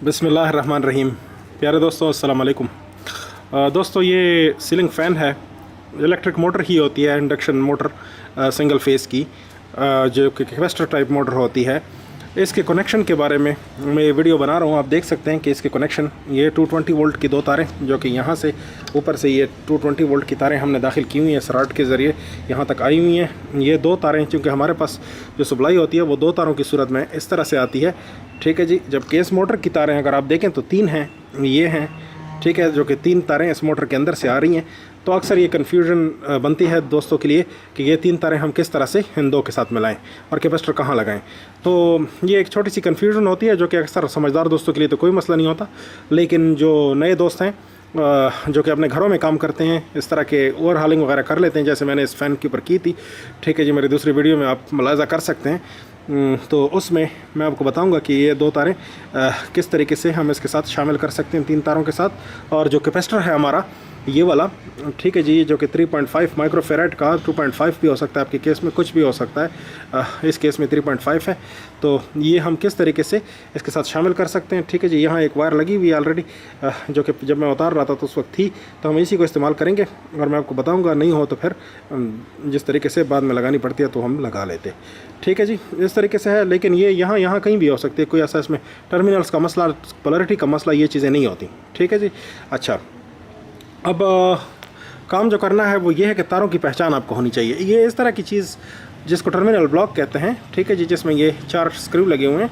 बिस्मिल्लाहिर्रहमानिर्रहीम। प्यारे दोस्तों, अस्सलाम वालेकुम। दोस्तों, ये सीलिंग फ़ैन है, इलेक्ट्रिक मोटर ही होती है, इंडक्शन मोटर सिंगल फेस की, जो कि कैपेसिटर टाइप मोटर होती है। इसके कनेक्शन के बारे में मैं ये वीडियो बना रहा हूँ। आप देख सकते हैं कि इसके कनेक्शन, ये 220 वोल्ट की दो तारें, जो कि यहाँ से ऊपर से ये 220 वोल्ट की तारें हमने दाखिल की हुई हैं, सराट के ज़रिए यहाँ तक आई हुई हैं। ये दो तारें, चूँकि हमारे पास जो सप्लाई होती है वो दो तारों की सूरत में इस तरह से आती है, ठीक है जी। जब केस मोटर की तारें अगर आप देखें तो तीन हैं, ये हैं, ठीक है, जो कि तीन तारें इस मोटर के अंदर से आ रही हैं। तो अक्सर ये कन्फ्यूजन बनती है दोस्तों के लिए कि ये तीन तारें हम किस तरह से इन दो के साथ मिलाएं और कैपेसिटर कहाँ लगाएं। तो ये एक छोटी सी कन्फ्यूजन होती है, जो कि अक्सर समझदार दोस्तों के लिए तो कोई मसला नहीं होता, लेकिन जो नए दोस्त हैं जो कि अपने घरों में काम करते हैं, इस तरह के ओवरहालिंग वगैरह कर लेते हैं, जैसे मैंने इस फ़ैन के ऊपर की थी, ठीक है जी। मेरी दूसरी वीडियो में आप मुलाज़ा कर सकते हैं। तो उसमें मैं आपको बताऊंगा कि ये दो तारें किस तरीके से हम इसके साथ शामिल कर सकते हैं, तीन तारों के साथ। और जो कैपेसिटर है हमारा ये वाला, ठीक है जी, जो कि 3.5 माइक्रोफेराड का, 2.5 भी हो सकता है, आपके केस में कुछ भी हो सकता है, इस केस में 3.5 है। तो ये हम किस तरीके से इसके साथ शामिल कर सकते हैं, ठीक है जी। यहाँ एक वायर लगी हुई है ऑलरेडी, जो कि जब मैं उतार रहा था तो उस वक्त थी, तो हम इसी को इस्तेमाल करेंगे और मैं आपको बताऊँगा। नहीं हो तो फिर जिस तरीके से बाद में लगानी पड़ती है तो हम लगा लेते, ठीक है जी। इस तरीके से है, लेकिन ये यहाँ कहीं भी हो सकती है, कोई ऐसा इसमें टर्मिनल्स का मसला, पोलैरिटी का मसला, ये चीज़ें नहीं होती, ठीक है जी। अच्छा, अब काम जो करना है वो ये है कि तारों की पहचान आपको होनी चाहिए। ये इस तरह की चीज़ जिसको टर्मिनल ब्लॉक कहते हैं, ठीक है जी, जिसमें ये 4 स्क्रू लगे हुए हैं।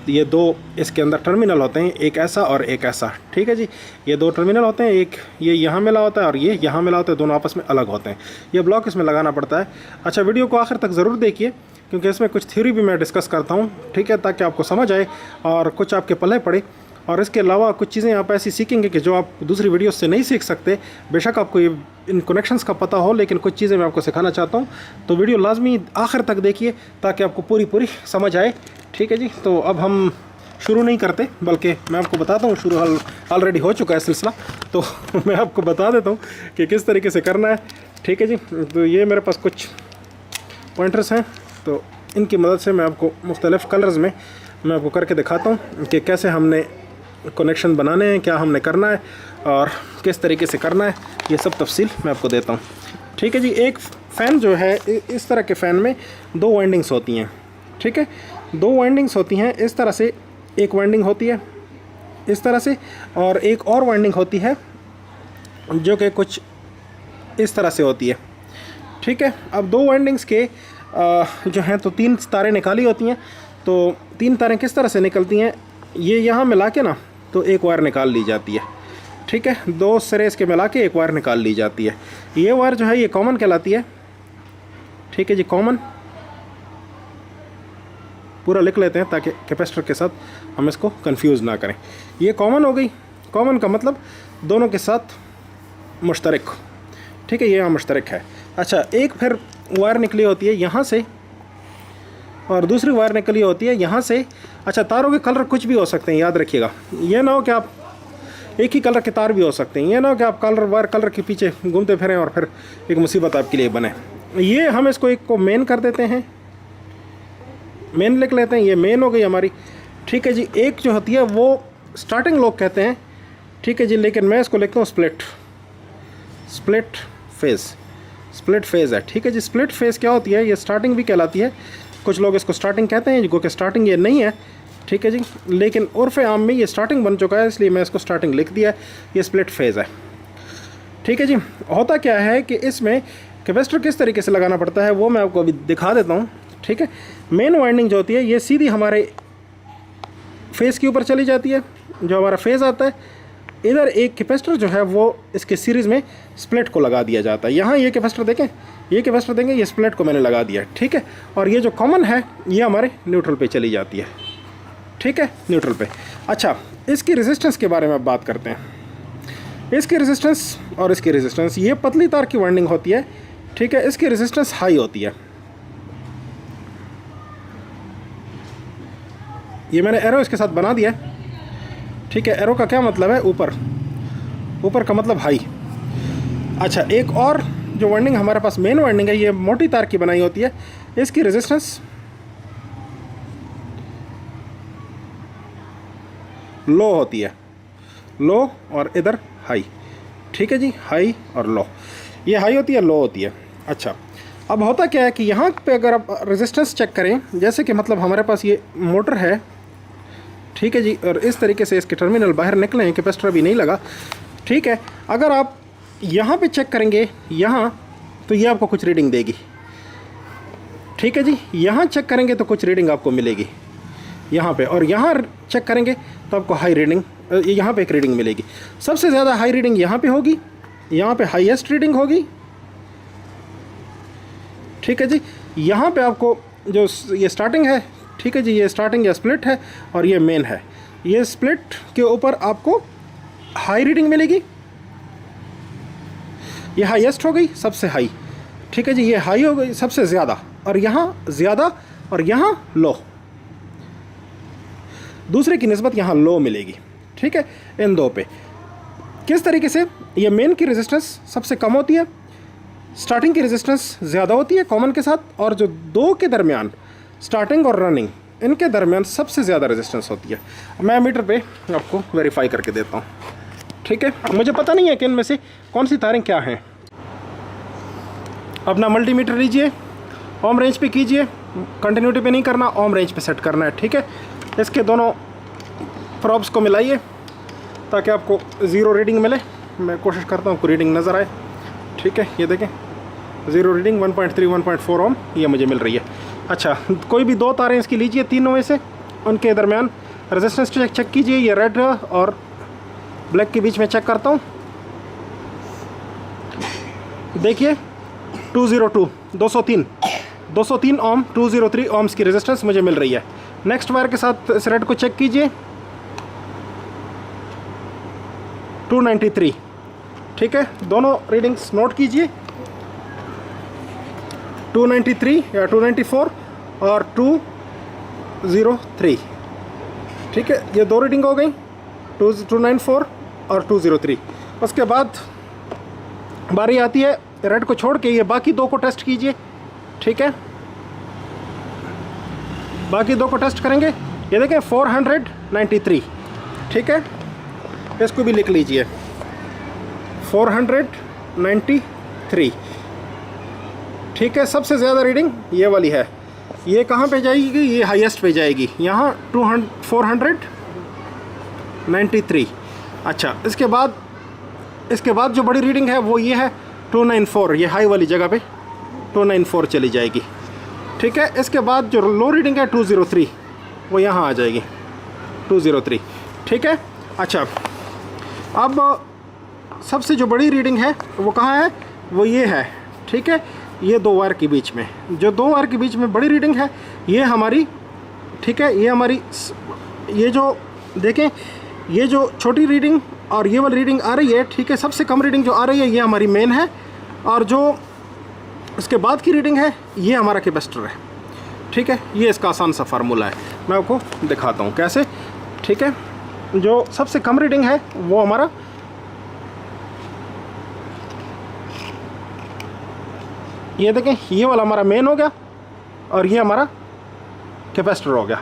ये दो इसके अंदर टर्मिनल होते हैं, एक ऐसा और एक ऐसा, ठीक है जी। ये दो टर्मिनल होते हैं, एक ये यहाँ मिला होता है और ये यहाँ मिला होता है, दोनों आपस में अलग होते हैं। ये ब्लॉक इसमें लगाना पड़ता है। अच्छा, वीडियो को आखिर तक ज़रूर देखिए, क्योंकि इसमें कुछ थ्योरी भी मैं डिस्कस करता हूँ, ठीक है, ताकि आपको समझ आए और कुछ आपके पल्ले पड़े। और इसके अलावा कुछ चीज़ें आप ऐसी सीखेंगे कि जो आप दूसरी वीडियो से नहीं सीख सकते। बेशक आपको ये इन कनेक्शंस का पता हो, लेकिन कुछ चीज़ें मैं आपको सिखाना चाहता हूँ, तो वीडियो लाजमी आखिर तक देखिए ताकि आपको पूरी समझ आए, ठीक है जी। तो अब हम शुरू नहीं करते, बल्कि मैं आपको बताता हूँ, शुरू ऑलरेडी हो चुका है सिलसिला, तो मैं आपको बता देता हूँ कि किस तरीके से करना है, ठीक है जी। तो ये मेरे पास कुछ पॉइंटर्स हैं, तो इनकी मदद से मैं आपको मुख्तलिफ़ कलर्स में मैं आपको करके दिखाता हूँ कि कैसे हमने कनेक्शन बनाने हैं, क्या हमने करना है और किस तरीके से करना है, ये सब तफसील मैं आपको देता हूँ, ठीक है जी। एक फ़ैन जो है, इस तरह के फ़ैन में दो वाइंडिंग्स होती हैं, ठीक है, दो वाइंडिंग्स होती हैं इस तरह से। एक वाइंडिंग होती है इस तरह से और एक और वाइंडिंग होती है जो कि कुछ इस तरह से होती है, ठीक है। अब दो वाइंडिंग्स के जो हैं तो तीन तारें निकाली होती हैं। तो तीन तारें किस तरह से निकलती हैं, ये यहाँ मिला के ना तो एक वायर निकाल ली जाती है, ठीक है। दो सिरे इसके मिला के एक वायर निकाल ली जाती है। ये वायर जो है ये कॉमन कहलाती है, ठीक है जी, कॉमन। पूरा लिख लेते हैं ताकि कैपेसिटर के साथ हम इसको कंफ्यूज ना करें। ये कॉमन हो गई। कॉमन का मतलब दोनों के साथ मुश्तरक, ठीक है, ये यहाँ मुश्तरक है। अच्छा, एक फिर वायर निकली होती है यहाँ से और दूसरी वायर निकली होती है यहाँ से। अच्छा, तारों के कलर कुछ भी हो सकते हैं, याद रखिएगा। ये ना हो कि आप एक ही कलर के तार भी हो सकते हैं, ये ना हो कि आप वायर कलर के पीछे घूमते फिरें और फिर एक मुसीबत आपके लिए बने। ये हम इसको एक को मेन कर देते हैं, मेन लिख लेते हैं, ये मेन हो गई हमारी, ठीक है जी। एक जो होती है वो स्टार्टिंग लोग कहते हैं, ठीक है जी, लेकिन मैं इसको लिखता हूँ स्प्लिट फेज़ है, ठीक है जी। स्प्लिट फेज़ क्या होती है, ये स्टार्टिंग भी कहलाती है। कुछ लोग इसको स्टार्टिंग कहते हैं, जो कि स्टार्टिंग ये नहीं है, ठीक है जी, लेकिन उर्फ़ आम में ये स्टार्टिंग बन चुका है, इसलिए मैं इसको स्टार्टिंग लिख दिया है। ये स्प्लिट फेज़ है, ठीक है जी। होता क्या है कि इसमें कैपेसिटर किस तरीके से लगाना पड़ता है वो मैं आपको अभी दिखा देता हूँ, ठीक है। मेन वाइंडिंग जो होती है ये सीधी हमारे फेज़ के ऊपर चली जाती है, जो हमारा फेज़ आता है। इधर एक कैपेसिटर जो है वो इसके सीरीज़ में स्प्लिट को लगा दिया जाता है। यहाँ ये कैपेसिटर देखें, ये कैपेसिटर देंगे, ये स्प्लिट को मैंने लगा दिया, ठीक है। और ये जो कॉमन है ये हमारे न्यूट्रल पे चली जाती है, ठीक है, न्यूट्रल पे। अच्छा, इसकी रेजिस्टेंस के बारे में बात करते हैं। इसकी रेजिस्टेंस और इसकी रेजिस्टेंस, ये पतली तार की वाइंडिंग होती है, ठीक है। इसकी रेजिस्टेंस हाई होती है। ये मैंने एरो इसके साथ बना दिया है, ठीक है। एरो का क्या मतलब है, ऊपर का मतलब हाई। अच्छा, एक और जो वाइंडिंग हमारे पास मेन वाइंडिंग है, ये मोटी तार की बनाई होती है। इसकी रेजिस्टेंस लो होती है, लो और इधर हाई। ठीक है जी, हाई और लो, ये हाई होती है, लो होती है। अच्छा, अब होता क्या है कि यहाँ पे अगर आप रेजिस्टेंस चेक करें, जैसे कि मतलब हमारे पास ये मोटर है, ठीक है जी, और इस तरीके से इसके टर्मिनल बाहर निकले हैं, कैपेसिटर भी नहीं लगा, ठीक है। अगर आप यहाँ पे चेक करेंगे यहाँ, तो ये आपको कुछ रीडिंग देगी, ठीक है जी। यहाँ चेक करेंगे तो कुछ रीडिंग आपको मिलेगी यहाँ पे, और यहाँ चेक करेंगे तो आपको हाई रीडिंग, यहाँ पे एक रीडिंग मिलेगी। सबसे ज़्यादा हाई रीडिंग यहाँ पे होगी, यहाँ पे हाईएस्ट रीडिंग होगी, ठीक है जी। यहाँ पे आपको जो ये स्टार्टिंग है, ठीक है जी, ये स्टार्टिंग या स्प्लिट है, और ये मेन है। ये स्प्लिट के ऊपर आपको हाई रीडिंग मिलेगी, ये हाईएस्ट हो गई, सबसे हाई, ठीक है जी। ये हाई हो गई सबसे ज़्यादा, और यहाँ ज़्यादा, और यहाँ लो, दूसरे की निस्बत यहाँ लो मिलेगी, ठीक है। इन दो पे किस तरीके से, ये मेन की रेजिस्टेंस सबसे कम होती है, स्टार्टिंग की रेजिस्टेंस ज़्यादा होती है कॉमन के साथ, और जो दो के दरमियान, स्टार्टिंग और रनिंग, इनके दरमियान सबसे ज़्यादा रेजिस्टेंस होती है। मैं मीटर पे आपको वेरीफाई करके देता हूँ, ठीक है। मुझे पता नहीं है कि इनमें से कौन सी तारें क्या हैं। अपना मल्टीमीटर लीजिए, ओम रेंज पे कीजिए, कंटिन्यूटी पे नहीं करना, ओम रेंज पे सेट करना है, ठीक है। इसके दोनों प्रॉब्स को मिलाइए ताकि आपको ज़ीरो रीडिंग मिले। मैं कोशिश करता हूँ आपको रीडिंग नज़र आए, ठीक है। ये देखें, ज़ीरो रीडिंग 1.3 1.4 ओम ये मुझे मिल रही है। अच्छा, कोई भी दो तारें इसकी लीजिए, तीनों में से उनके दरमियान रेजिस्टेंस चेक कीजिए। ये रेड और ब्लैक के बीच में चेक करता हूँ, देखिए 203 ओम, 203 ओम्स की रेजिस्टेंस मुझे मिल रही है। नेक्स्ट वायर के साथ इस रेड को चेक कीजिए, 293, ठीक है। दोनों रीडिंग्स नोट कीजिए, 293 या 294 और 203, ठीक है। ये दो रीडिंग हो गई, 294 और 203। उसके बाद बारी आती है रेड को छोड़ के ये बाकी दो को टेस्ट कीजिए, ठीक है। बाकी दो को टेस्ट करेंगे, ये देखें 493, ठीक है। इसको भी लिख लीजिए, 493, ठीक है। सबसे ज़्यादा रीडिंग ये वाली है। ये कहाँ पे जाएगी, ये हाईएस्ट पे जाएगी, यहाँ 493। अच्छा, इसके बाद जो बड़ी रीडिंग है वो ये है 294, ये हाई वाली जगह पे 294 चली जाएगी, ठीक है। इसके बाद जो लो रीडिंग है 203, वो यहाँ आ जाएगी 203, ठीक है। अच्छा, अब सबसे जो बड़ी रीडिंग है वो कहाँ है, वो ये है, ठीक है। ये दो वायर के बीच में, जो दो वायर के बीच में बड़ी रीडिंग है ये हमारी, ठीक है। ये हमारी, ये जो देखें, ये जो छोटी रीडिंग और ये वाली रीडिंग आ रही है, ठीक है। सबसे कम रीडिंग जो आ रही है ये हमारी मेन है, और जो इसके बाद की रीडिंग है ये हमारा कैपेसिटर है, ठीक है। ये इसका आसान सा फार्मूला है, मैं आपको दिखाता हूँ कैसे, ठीक है। जो सबसे कम रीडिंग है वो हमारा, ये देखें, ये वाला हमारा मेन हो गया और ये हमारा कैपेसिटर हो गया।